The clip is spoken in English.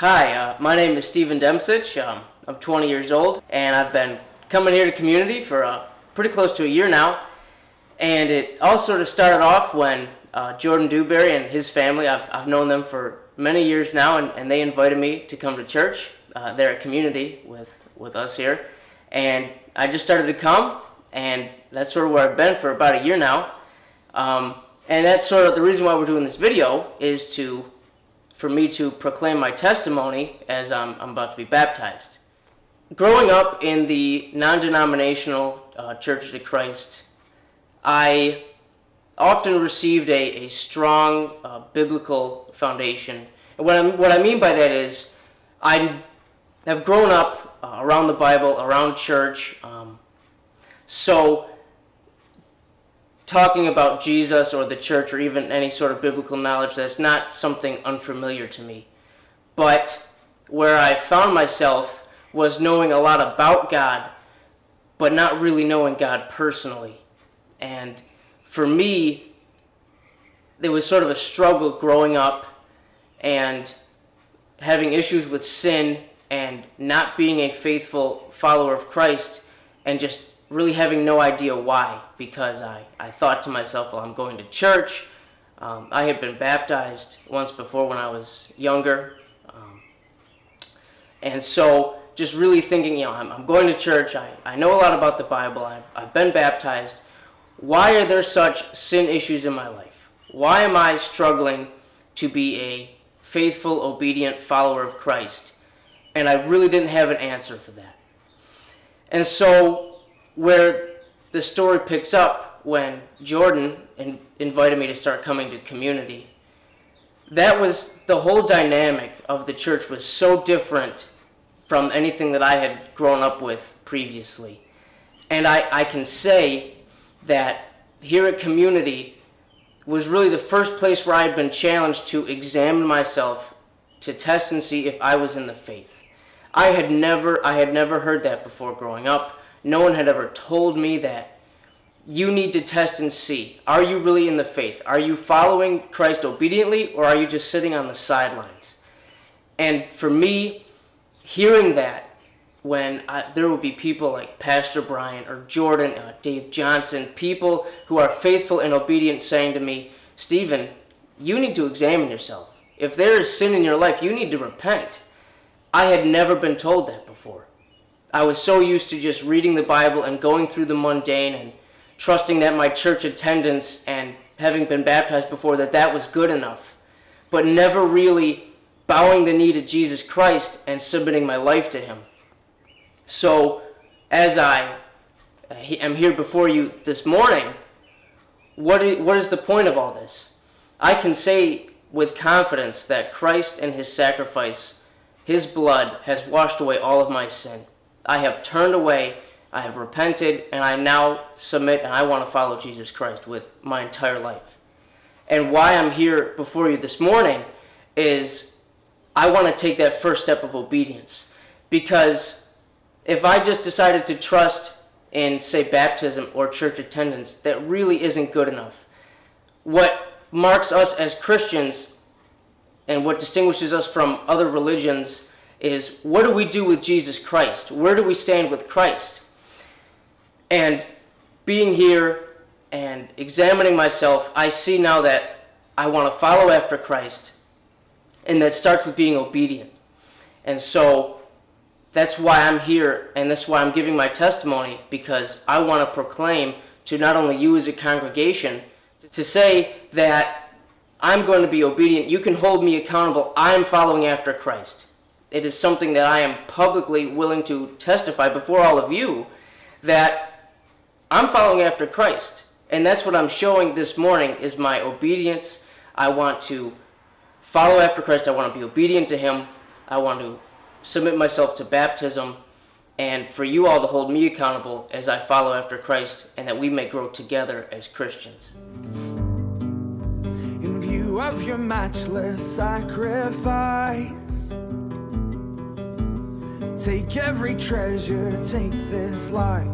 My name is Demsich. I'm 20 years old, and I've been coming here to community for pretty close to a year now. And it all sort of started off when Jordan Dewberry and his family, I've known them for many years now, and they invited me to come to church. They're at community with us here. And I just started to come, and that's sort of where I've been for about a year now. And that's sort of the reason why we're doing this video, is for me to proclaim my testimony as I'm about to be baptized. Growing up in the non-denominational Churches of Christ, I often received a strong biblical foundation. And what I mean by that is I have grown up around the Bible, around church, so talking about Jesus or the church or even any sort of biblical knowledge, that's not something unfamiliar to me. But where I found myself was knowing a lot about God, but not really knowing God personally. And for me, there was sort of a struggle growing up and having issues with sin and not being a faithful follower of Christ, and just really having no idea why, because I thought to myself, well, I'm going to church. I had been baptized once before when I was younger. And so just really thinking, I'm going to church. I know a lot about the Bible. I've been baptized. Why are there such sin issues in my life? Why am I struggling to be a faithful, obedient follower of Christ? And I really didn't have an answer for that. And so where the story picks up when Jordan invited me to start coming to community, that was the whole dynamic of the church was so different from anything that I had grown up with previously. And I can say that here at community was really the first place where I had been challenged to examine myself, to test and see if I was in the faith. I had never heard that before growing up. No one had ever told me that you need to test and see. Are you really in the faith? Are you following Christ obediently, or are you just sitting on the sidelines? And for me, hearing that, when there would be people like Pastor Brian or Jordan, Dave Johnson, people who are faithful and obedient saying to me, Stephen, you need to examine yourself. If there is sin in your life, you need to repent. I had never been told that before. I was so used to just reading the Bible and going through the mundane and trusting that my church attendance and having been baptized before, that was good enough, but never really bowing the knee to Jesus Christ and submitting my life to Him. So as I am here before you this morning, what is the point of all this? I can say with confidence that Christ and His sacrifice, His blood, has washed away all of my sin. I have turned away, I have repented, and I now submit, and I want to follow Jesus Christ with my entire life. And why I'm here before you this morning is I want to take that first step of obedience. Because if I just decided to trust in, say, baptism or church attendance, that really isn't good enough. What marks us as Christians and what distinguishes us from other religions is, what do we do with Jesus Christ? Where do we stand with Christ? And being here and examining myself, I see now that I want to follow after Christ, and that starts with being obedient. And so that's why I'm here, and that's why I'm giving my testimony, because I want to proclaim to not only you as a congregation, to say that I'm going to be obedient. You can hold me accountable. I'm following after Christ. It is something that I am publicly willing to testify before all of you, that I'm following after Christ. And that's what I'm showing this morning, is my obedience. I want to follow after Christ. I want to be obedient to Him. I want to submit myself to baptism, and for you all to hold me accountable as I follow after Christ, and that we may grow together as Christians. In view of your matchless sacrifice, take every treasure, take this life.